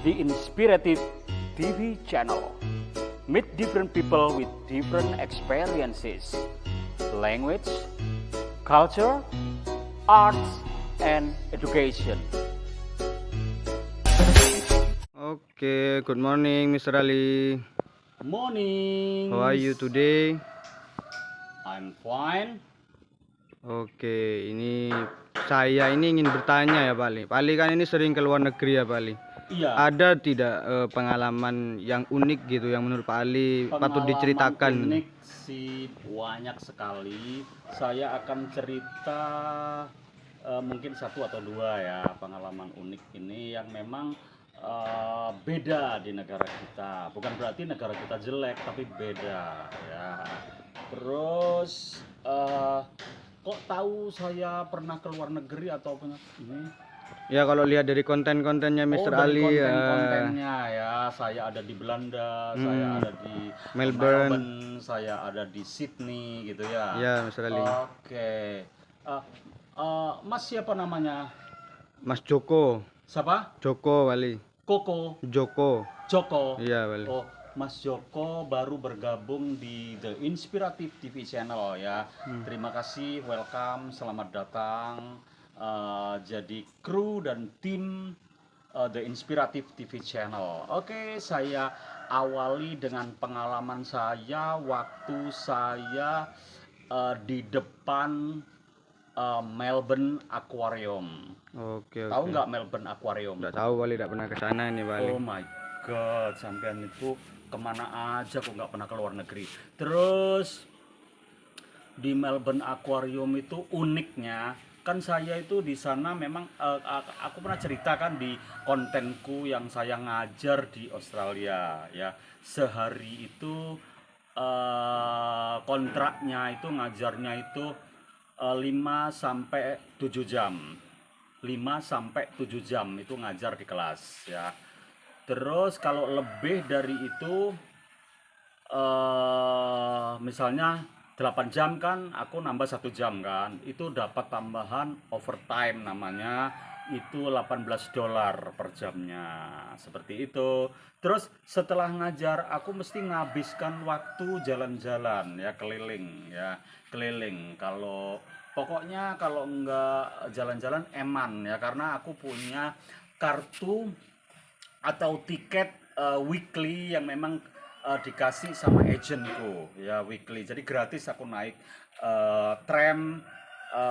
the Inspirative TV channel. Meet different people with different experiences, language, culture, arts, and education. Okay, good morning, Mr. Ali. Morning. How are you today? I'm fine. Oke, saya ingin bertanya ya, Pak Ali. Pak Ali kan ini sering ke luar negeri ya, Pak Ali. Iya. Ada tidak pengalaman yang unik gitu yang menurut Pak Ali patut diceritakan? Unik sih banyak sekali. Saya akan cerita mungkin satu atau dua ya pengalaman unik ini yang memang beda di negara kita. Bukan berarti negara kita jelek, tapi beda ya. Terus kok tahu saya pernah ke luar negeri atau punya ini? Ya, kalau lihat dari konten-kontennya Mr. Dari Ali ya. konten-kontennya ya, saya ada di Belanda, saya ada di Melbourne. saya ada di Sydney gitu ya. Ya, Mr. Ali. Oke. Mas siapa namanya? Mas Joko. Siapa? Joko, Pak Ali. Koko. Joko. Joko. Iya, Pak Ali. Oh, Mas Joko baru bergabung di The Inspirative TV channel ya. Terima kasih, welcome, selamat datang. Jadi kru dan tim The Inspirative TV channel. Oke, saya awali dengan pengalaman saya waktu saya di depan Melbourne Aquarium. Oke. Tahu nggak Melbourne Aquarium? Nggak tahu, Pak Ali, nggak pernah ke sana ini, Pak Ali. Oh my god, sampean itu kemana aja kok nggak pernah ke luar negeri. Terus di Melbourne Aquarium itu uniknya kan saya itu di sana memang aku pernah ceritakan di kontenku yang saya ngajar di Australia ya. Sehari itu kontraknya itu ngajarnya itu 5 sampai 7 jam. 5 sampai 7 jam itu ngajar di kelas ya. Terus kalau lebih dari itu misalnya 8 jam kan aku nambah 1 jam kan, itu dapat tambahan overtime namanya, itu $18 per jamnya seperti itu. Terus setelah ngajar aku mesti ngabiskan waktu jalan-jalan ya, keliling. Kalau pokoknya kalau enggak jalan-jalan eman ya, karena aku punya kartu atau tiket weekly yang memang dikasih sama agentku ya, weekly, jadi gratis aku naik tram,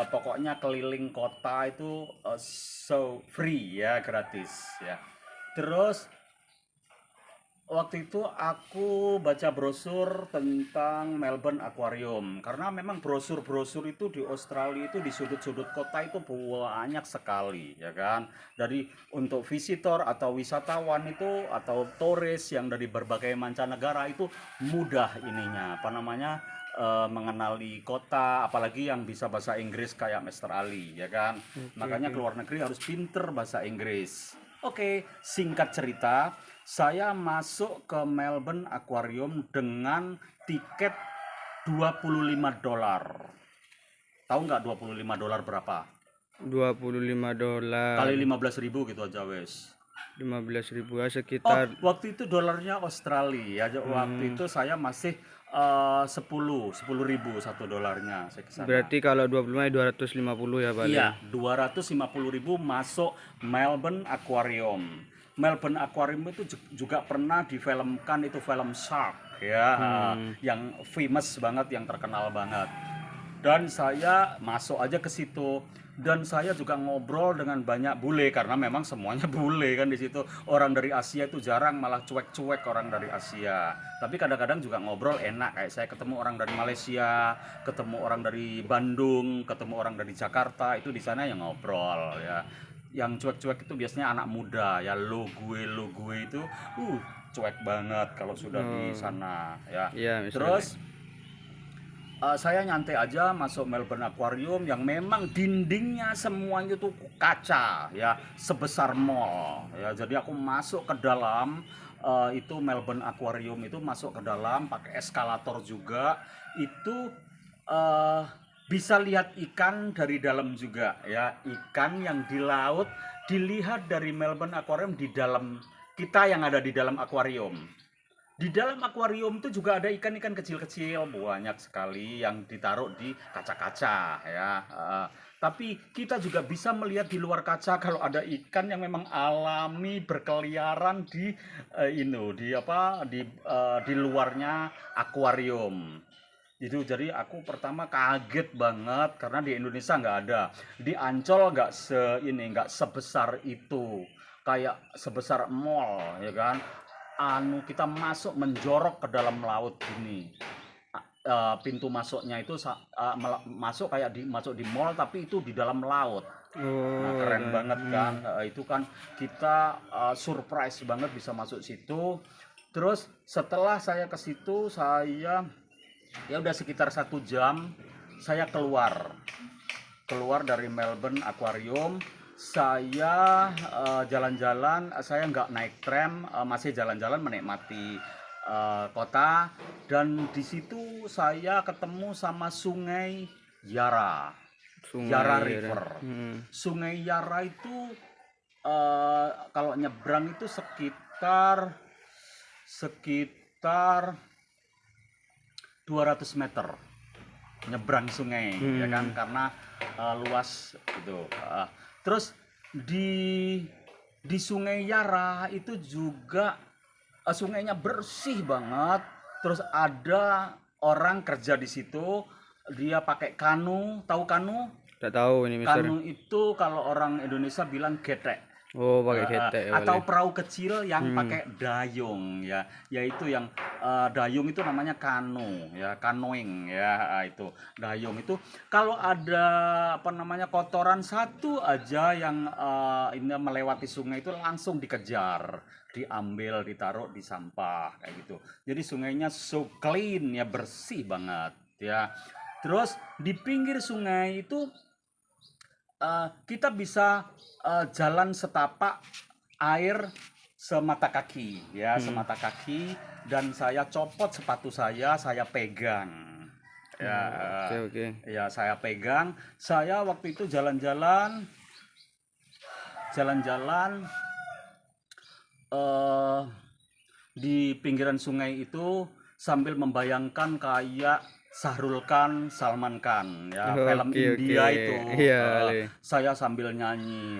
pokoknya keliling kota itu so free ya, gratis ya. Terus waktu itu aku baca brosur tentang Melbourne Aquarium, karena memang brosur-brosur itu di Australia itu di sudut-sudut kota itu banyak sekali ya kan. Dari untuk visitor atau wisatawan itu atau turis yang dari berbagai mancanegara itu mudah ininya apa namanya mengenali kota, apalagi yang bisa bahasa Inggris kayak Mr. Ali ya kan. Makanya keluar negeri harus pinter bahasa Inggris. Oke, singkat cerita, saya masuk ke Melbourne Aquarium dengan tiket $25. Tahu nggak $25 berapa? $25 Kali 15.000 gitu aja wes. 15.000 ya, sekitar. Waktu itu dolarnya Australia. Waktu itu saya masih 10.000 $1 saya kesana. Berarti kalau 25 250 ya, Pak Ali. Iya, 250.000 masuk Melbourne Aquarium. Melbourne Aquarium itu juga pernah difilmkan, itu film Shark ya, yang famous banget, yang terkenal banget. Dan saya masuk aja ke situ, dan saya juga ngobrol dengan banyak bule, karena memang semuanya bule kan di situ. Orang dari Asia itu jarang, malah cuek-cuek orang dari Asia. Tapi kadang-kadang juga ngobrol enak, kayak saya ketemu orang dari Malaysia, ketemu orang dari Bandung, ketemu orang dari Jakarta, itu di sana yang ngobrol ya. Yang cuek-cuek itu biasanya anak muda ya, lo gue itu cuek banget kalau sudah di sana ya. Iya, Terus saya nyantai aja masuk Melbourne Aquarium yang memang dindingnya semuanya tuh kaca ya, sebesar mall ya. Jadi aku masuk ke dalam itu Melbourne Aquarium itu, masuk ke dalam pakai eskalator juga, itu bisa lihat ikan dari dalam juga ya, ikan yang di laut dilihat dari Melbourne Aquarium di dalam kita yang ada di dalam akuarium. Di dalam akuarium itu juga ada ikan-ikan kecil-kecil banyak sekali yang ditaruh di kaca-kaca ya. Tapi kita juga bisa melihat di luar kaca kalau ada ikan yang memang alami berkeliaran di di luarnya akuarium. Itu jadi aku pertama kaget banget karena di Indonesia nggak ada. Di Ancol nggak sebesar itu. Kayak sebesar mall ya kan. Kita masuk menjorok ke dalam laut gini. Pintu masuknya itu masuk kayak masuk di mall tapi itu di dalam laut. Nah, keren banget kan. Itu kan kita surprise banget bisa masuk situ. Terus setelah saya ke situ, saya ya udah sekitar 1 jam saya keluar dari Melbourne Aquarium. Saya jalan-jalan, saya nggak naik tram, masih jalan-jalan menikmati kota. Dan di situ saya ketemu sama Sungai Yara, Yara River. Sungai Yara itu kalau nyebrang itu sekitar 200 meter nyebrang sungai ya kan, karena luas gitu. Terus di Sungai Yara itu juga sungainya bersih banget. Terus ada orang kerja di situ, dia pakai kanu. Tahu kanu? Tidak tahu ini Mister. Kanu itu kalau orang Indonesia bilang getek. Oh, pakai getek ya, atau perahu kecil yang pakai dayung ya, yaitu yang dayung itu namanya kanu ya, canoeing ya. Itu dayung itu kalau ada kotoran satu aja yang ini melewati sungai itu langsung dikejar, diambil, ditaruh di sampah kayak gitu. Jadi sungainya so clean ya, bersih banget ya. Terus di pinggir sungai itu kita bisa jalan setapak air semata kaki ya, semata kaki. Dan saya copot sepatu saya pegang ya. Oke. Ya, saya pegang. Saya waktu itu jalan-jalan di pinggiran sungai itu sambil membayangkan kayak Shahrukh Khan, Salman Khan ya, film India itu. Saya sambil nyanyi,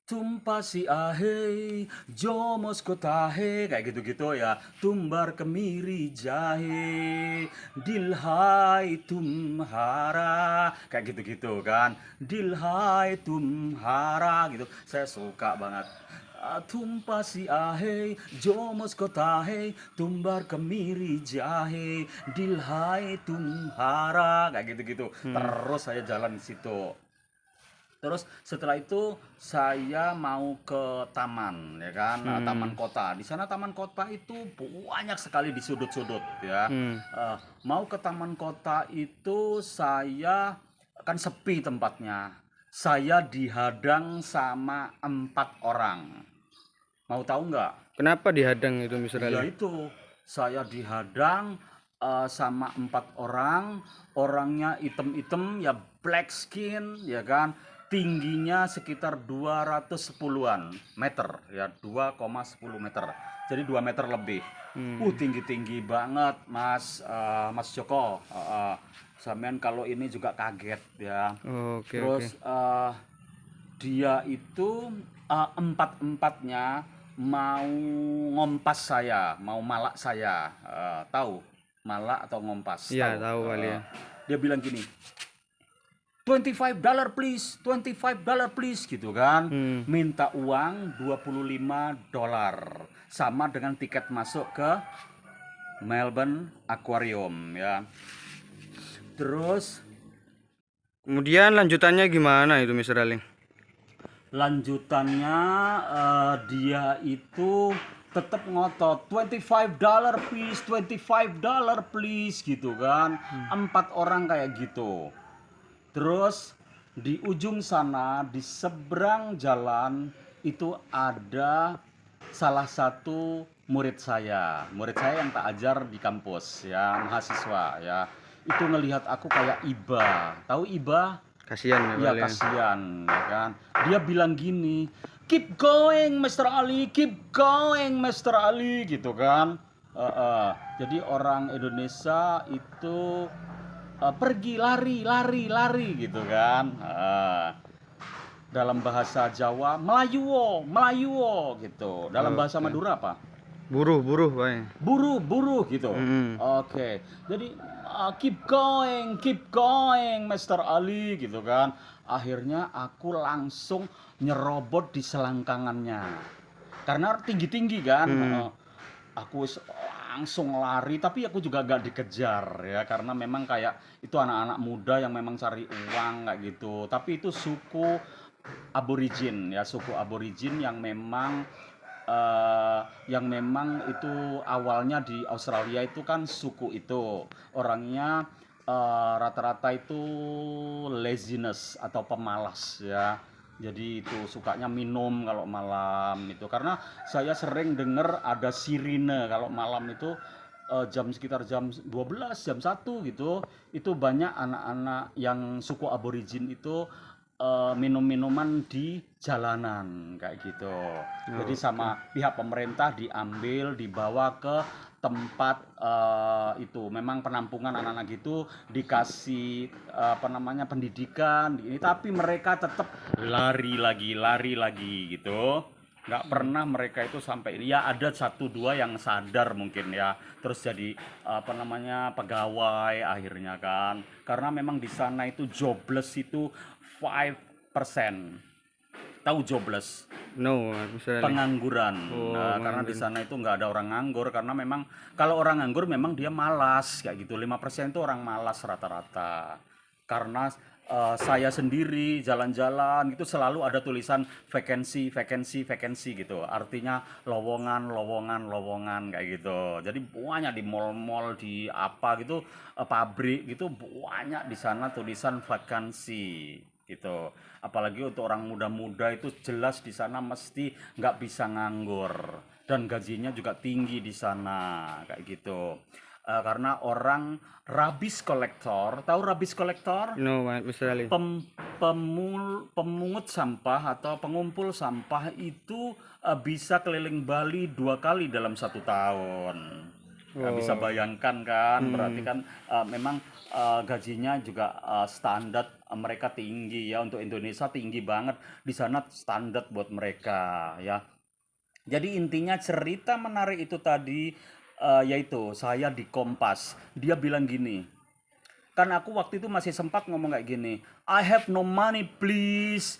Tumpa si ahe, jomos kotahe, kayak gitu-gitu ya. Tumbar kemiri jahe, dilhai tumhara, kayak gitu-gitu kan. Dilhai tumhara gitu. Saya suka banget. Tumpa si ahe, jomos kotahe, tumbar kemiri jahe, dilhai tumhara, kayak gitu-gitu. Terus saya jalan di situ. Terus setelah itu saya mau ke taman ya kan, taman kota. Di sana taman kota itu banyak sekali di sudut-sudut ya. Mau ke taman kota itu saya kan sepi tempatnya. Saya dihadang sama 4 orang. Mau tahu nggak? Kenapa dihadang itu Mister Ali? Ya itu, saya dihadang sama 4 orang. Orangnya item-item ya, black skin ya kan. Tingginya sekitar 210-an meter ya, 2,10 meter. Jadi 2 meter lebih. Tinggi-tinggi banget Mas Joko. Sampean kalau ini juga kaget ya. Terus dia itu empat-empatnya mau ngompas saya, mau malak saya. Tahu malak atau ngompas? Iya, tahu kali ya. Dia bilang gini, $25 please, $25 please gitu kan. Minta uang $25 sama dengan tiket masuk ke Melbourne Aquarium ya. Terus kemudian lanjutannya gimana itu Mister Ali? Lanjutannya dia itu tetap ngotot $25 please, $25 please gitu kan. 4 orang kayak gitu. Terus di ujung sana, di seberang jalan itu ada salah satu murid saya yang tak ajar di kampus ya, mahasiswa ya. Itu ngelihat aku kayak iba. Tahu iba? Kasihan ya, kasihan ya kan. Dia bilang gini, keep going Mr. Ali, keep going Mr. Ali gitu kan. Jadi orang Indonesia itu pergi lari gitu kan. Dalam bahasa Jawa Melayuwo gitu. Dalam bahasa Oke. Madura apa? Buruh Pak. Buruh gitu. Oke. Jadi keep going Mr. Ali gitu kan. Akhirnya aku langsung nyerobot di selangkangannya. Karena tinggi-tinggi kan. Aku langsung lari, tapi aku juga gak dikejar ya, karena memang kayak itu anak-anak muda yang memang cari uang kayak gitu. Tapi itu suku aborigin ya, suku aborigin yang memang itu awalnya di Australia itu kan suku itu orangnya rata-rata itu laziness atau pemalas ya. Jadi itu sukanya minum kalau malam itu, karena saya sering dengar ada sirine kalau malam itu sekitar jam 12 jam 1 gitu, itu banyak anak-anak yang suku aborigin itu minum-minuman di jalanan kayak gitu. Jadi sama pihak pemerintah dibawa ke tempat itu memang penampungan anak-anak gitu, dikasih pendidikan ini, tapi mereka tetap lari lagi gitu. Nggak pernah mereka itu sampai, ya ada satu dua yang sadar mungkin ya, terus jadi pegawai akhirnya kan, karena memang di sana itu jobless itu 5%. Tahu jobless? No, Mr. Ali. Pengangguran. Karena di sana itu nggak ada orang nganggur, karena memang kalau orang nganggur memang dia malas kayak gitu. 5% itu orang malas rata-rata. Karena saya sendiri jalan-jalan gitu selalu ada tulisan vacancy gitu. Artinya lowongan kayak gitu. Jadi banyak di mall-mall, di apa gitu, pabrik gitu, banyak di sana tulisan vacancy gitu. Apalagi untuk orang muda-muda itu jelas di sana mesti nggak bisa nganggur, dan gajinya juga tinggi di sana kayak gitu. Karena orang rubbish collector, tahu rubbish collector? No, Mr. Ali. Pemungut sampah atau pengumpul sampah itu bisa keliling Bali 2 kali dalam 1 tahun. Bisa bayangkan kan, berarti kan memang gajinya juga standar mereka tinggi ya. Untuk Indonesia tinggi banget, di sana standar buat mereka ya. Jadi intinya cerita menarik itu tadi yaitu saya di Kompas, dia bilang gini, kan aku waktu itu masih sempat ngomong kayak gini, I have no money please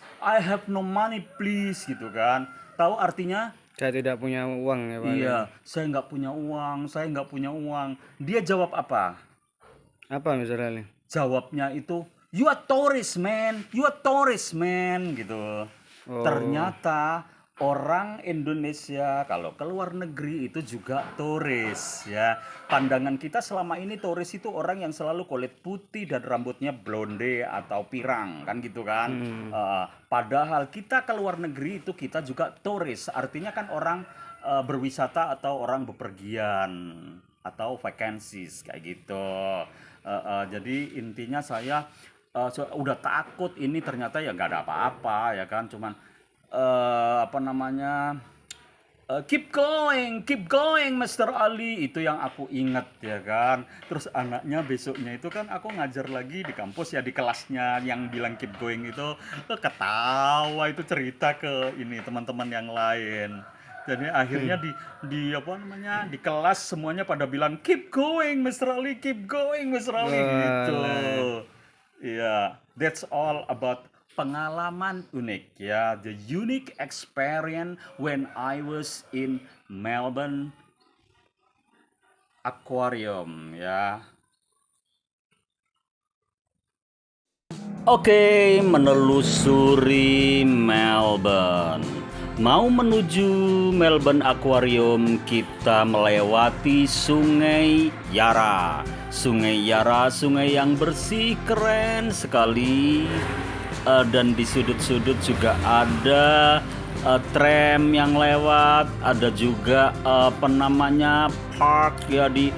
gitu kan. Tahu artinya? Saya tidak punya uang ya Pak. Iya, saya nggak punya uang. Dia jawab apa? Apa Mr. Ali? Jawabnya itu, you are tourist man gitu. Ternyata orang Indonesia kalau keluar negeri itu juga turis ya. Pandangan kita selama ini turis itu orang yang selalu kulit putih dan rambutnya blonde atau pirang kan gitu kan. Padahal kita keluar negeri itu kita juga turis, artinya kan orang berwisata atau orang bepergian atau vacancies kayak gitu. Jadi intinya saya udah takut ini, ternyata ya nggak ada apa-apa ya kan, cuman keep going Mr. Ali, itu yang aku ingat ya kan. Terus anaknya besoknya itu kan aku ngajar lagi di kampus ya, di kelasnya yang bilang keep going itu ketawa, itu cerita ke ini teman-teman yang lain. Jadi akhirnya di kelas semuanya pada bilang keep going Mr. Ali gitu. Iya, that's all about pengalaman unik ya, the unique experience when I was in Melbourne Aquarium ya. Oke, menelusuri Melbourne. Mau menuju Melbourne Aquarium, kita melewati Sungai Yarra. Sungai Yarra, sungai yang bersih, keren sekali. Dan di sudut-sudut juga ada tram yang lewat, ada juga park ya di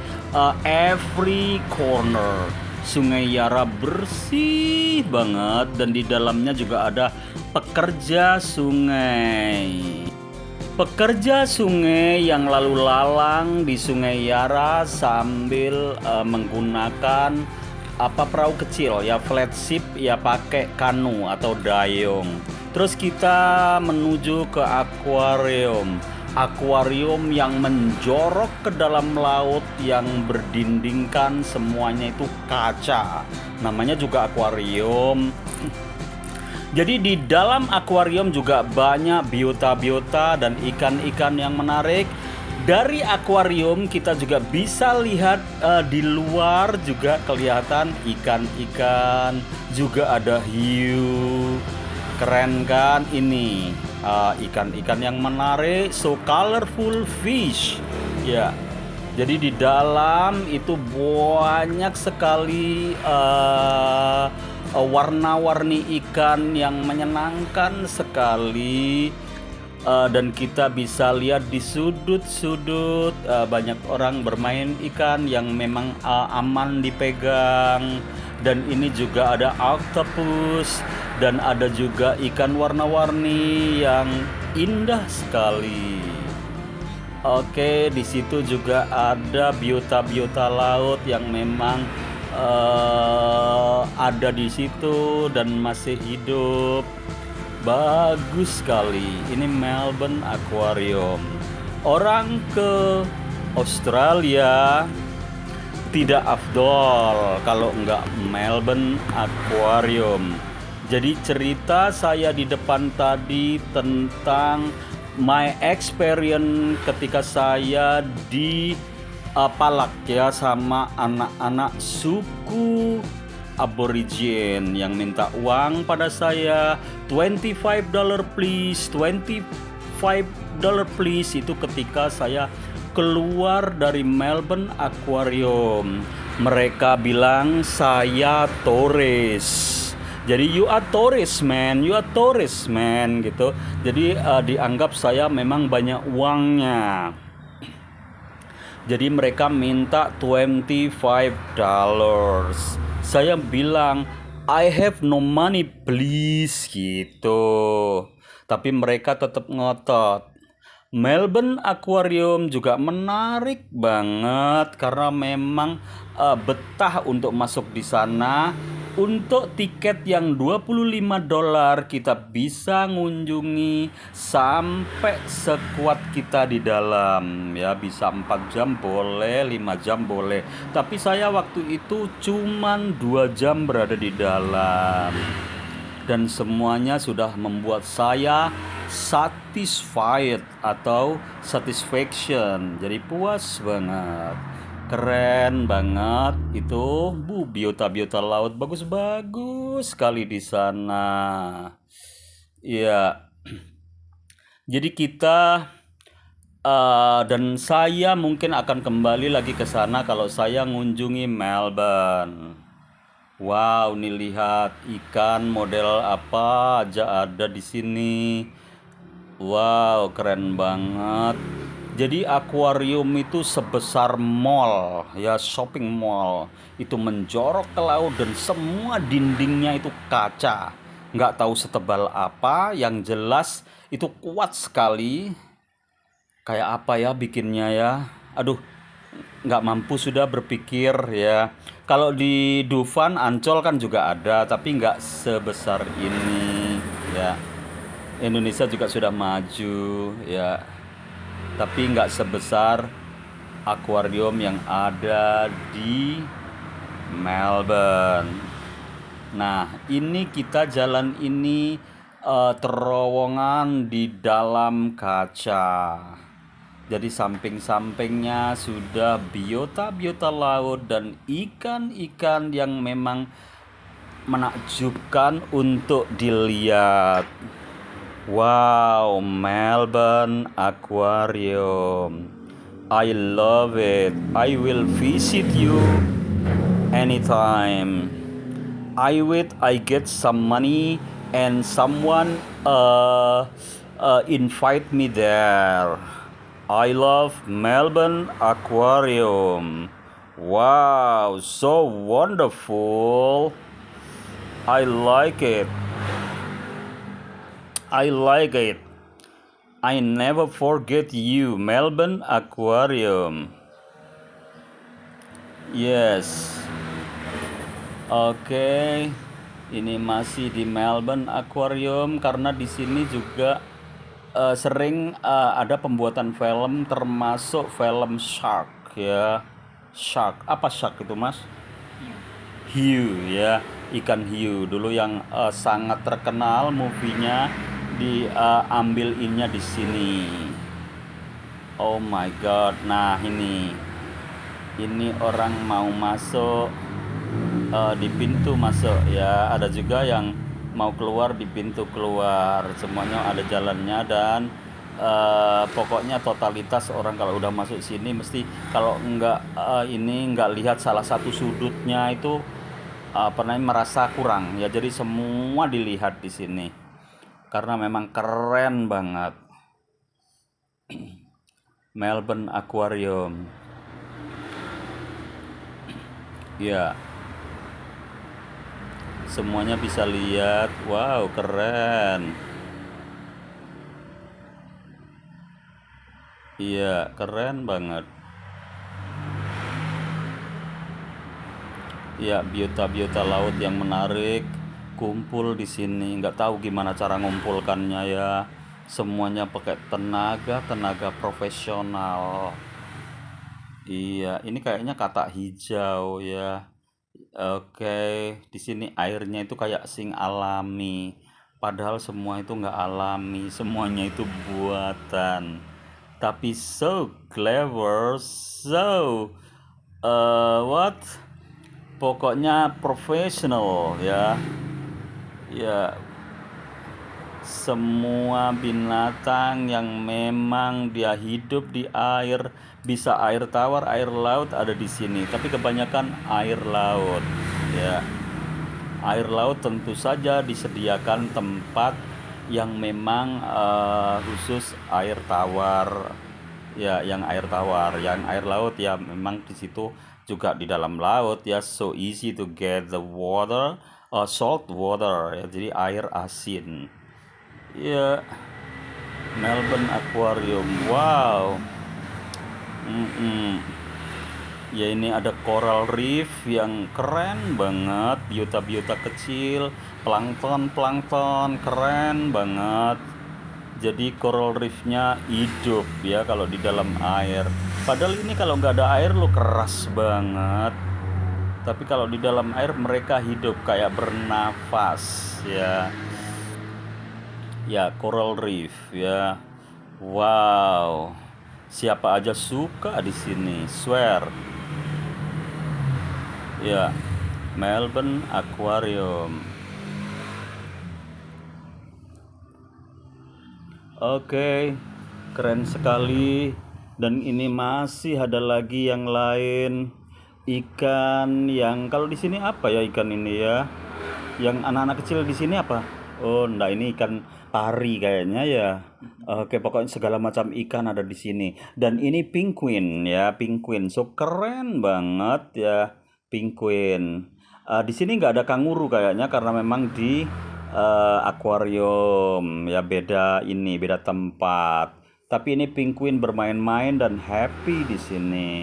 every corner. Sungai Yara bersih banget dan di dalamnya juga ada pekerja sungai. Pekerja sungai yang lalu lalang di Sungai Yara sambil menggunakan perahu kecil ya, flat ship ya, pakai kanu atau dayung. Terus kita menuju ke akuarium. Akuarium yang menjorok ke dalam laut yang berdindingkan semuanya itu kaca. Namanya juga akuarium. Jadi di dalam akuarium juga banyak biota-biota dan ikan-ikan yang menarik. Dari akuarium kita juga bisa lihat di luar juga kelihatan ikan-ikan, juga ada hiu. Keren kan ini, ikan-ikan yang menarik, so colorful fish. Ya. Jadi di dalam itu banyak sekali warna-warni ikan yang menyenangkan sekali. Dan kita bisa lihat di sudut-sudut banyak orang bermain ikan yang memang aman dipegang. Dan ini juga ada octopus dan ada juga ikan warna-warni yang indah sekali. Oke, di situ juga ada biota-biota laut yang memang ada di situ dan masih hidup. Bagus sekali. Ini Melbourne Aquarium. Orang ke Australia tidak afdol kalau enggak Melbourne Aquarium. Jadi cerita saya di depan tadi tentang my experience ketika saya di Palak ya sama anak-anak suku Aborigin yang minta uang pada saya $25 please, $25 please. Itu ketika saya keluar dari Melbourne Aquarium. Mereka bilang saya tourist. Jadi you are tourist man gitu. Jadi dianggap saya memang banyak uangnya. Jadi mereka minta $25. Saya bilang I have no money please gitu. Tapi mereka tetap ngotot. Melbourne Aquarium juga menarik banget karena memang betah untuk masuk di sana. Untuk tiket yang $25 kita bisa ngunjungi sampai sekuat kita di dalam ya, bisa 4 jam boleh, 5 jam boleh. Tapi saya waktu itu cuman 2 jam berada di dalam. Dan semuanya sudah membuat saya satisfied atau satisfaction. Jadi puas banget. Keren banget itu, biota-biota laut bagus-bagus sekali di sana. Ya. Jadi kita dan saya mungkin akan kembali lagi ke sana kalau saya ngunjungi Melbourne. Wow, nih lihat ikan model apa aja ada di sini. Wow, keren banget. Jadi akuarium itu sebesar mall, ya shopping mall. Itu menjorok ke laut dan semua dindingnya itu kaca. Nggak tahu setebal apa, yang jelas itu kuat sekali. Kayak apa ya bikinnya ya? Aduh, nggak mampu sudah berpikir ya. Kalau di Dufan, Ancol kan juga ada, tapi nggak sebesar ini ya. Indonesia juga sudah maju ya. Tapi nggak sebesar akuarium yang ada di Melbourne. Nah, ini kita jalan ini terowongan di dalam kaca. Jadi samping-sampingnya sudah biota-biota laut dan ikan-ikan yang memang menakjubkan untuk dilihat. Wow, Melbourne Aquarium. I love it. I will visit you anytime. I get some money and someone invite me there. I love Melbourne Aquarium. Wow, so wonderful. I like it. I like it. I never forget you, Melbourne Aquarium. Yes. Oke. Ini masih di Melbourne Aquarium karena di sini juga sering ada pembuatan film termasuk film shark ya. Shark. Apa shark itu, Mas? Hiu ya, ikan hiu dulu yang sangat terkenal movie-nya diambil innya di sini. Oh my god. Nah, ini orang mau masuk di pintu masuk ya. Ada juga yang mau keluar di pintu keluar. Semuanya ada jalannya dan pokoknya totalitas orang kalau udah masuk sini mesti kalau nggak lihat salah satu sudutnya itu pernah merasa kurang ya. Jadi semua dilihat di sini karena memang keren banget. Melbourne Aquarium. Ya, semuanya bisa lihat. Wow, keren. Iya, keren banget. Ya, biota-biota laut yang menarik kumpul di sini. Nggak tahu gimana cara ngumpulkannya ya. Semuanya pakai tenaga profesional. Iya, ini kayaknya katak hijau ya. Oke, di sini airnya itu kayak sing alami. Padahal semua itu nggak alami, semuanya itu buatan. Tapi so clever, so what? Pokoknya profesional ya. Ya, semua binatang yang memang dia hidup di air, bisa air tawar, air laut ada di sini. Tapi kebanyakan air laut ya. Air laut tentu saja disediakan tempat yang memang khusus air tawar ya, yang air laut ya, memang di situ juga di dalam laut ya, so easy to get the water, salt water ya, jadi air asin ya. Melbourne Aquarium, wow. Mm-mm. Ya, ini ada coral reef yang keren banget, biota-biota kecil, plankton keren banget. Jadi coral reefnya hidup ya kalau di dalam air. Padahal ini kalau nggak ada air lo keras banget. Tapi kalau di dalam air mereka hidup kayak bernafas ya. Ya, coral reef ya. Wow. Siapa aja suka di sini, swear. Ya, Melbourne Aquarium. Oke, keren sekali. Dan ini masih ada lagi yang lain. Ikan yang kalau di sini apa ya ikan ini ya? Yang anak-anak kecil di sini apa? Oh, enggak, ini ikan pari kayaknya ya. Oke, pokoknya segala macam ikan ada di sini. Dan ini penguin ya, penguin. So keren banget ya, penguin. Di sini nggak ada kanguru kayaknya karena memang di akuarium ya, beda tempat. Tapi ini penguin bermain-main dan happy di sini.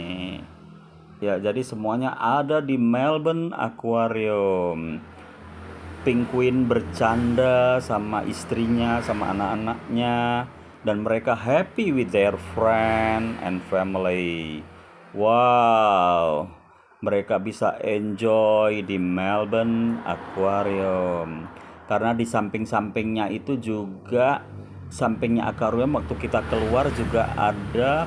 Ya, jadi semuanya ada di Melbourne Aquarium. Penguin bercanda sama istrinya, sama anak-anaknya, dan mereka happy with their friend and family. Wow, mereka bisa enjoy di Melbourne Aquarium karena di samping-sampingnya itu juga, sampingnya akuarium waktu kita keluar juga ada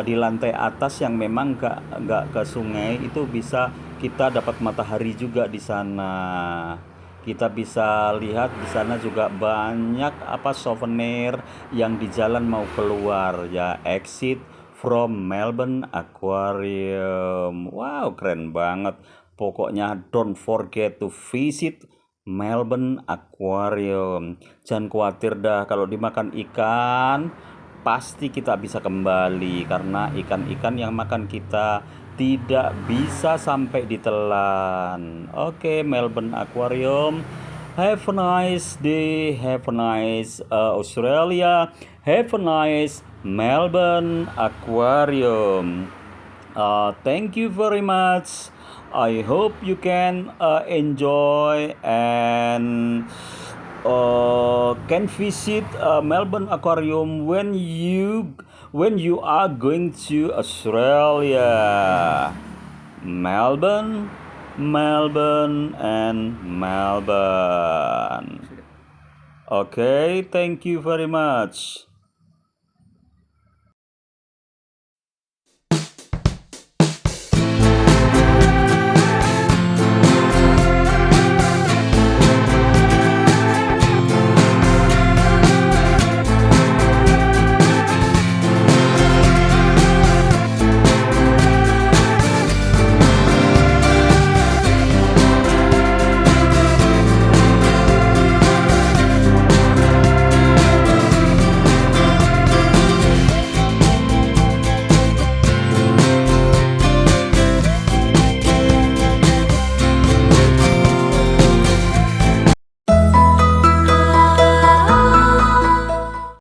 di lantai atas yang memang nggak ke sungai, itu bisa kita dapat matahari juga di sana. Kita bisa lihat di sana juga banyak souvenir yang di jalan mau keluar ya, exit from Melbourne Aquarium. Wow, keren banget. Pokoknya don't forget to visit Melbourne Aquarium. Jangan khawatir dah, kalau dimakan ikan pasti kita bisa kembali karena ikan-ikan yang makan kita tidak bisa sampai ditelan. Oke, Melbourne Aquarium. Have a nice day, have a nice Australia, have a nice Melbourne Aquarium. Thank you very much. I hope you can enjoy and can visit Melbourne Aquarium when you are going to Australia. Melbourne, Melbourne, and Melbourne. Okay, thank you very much.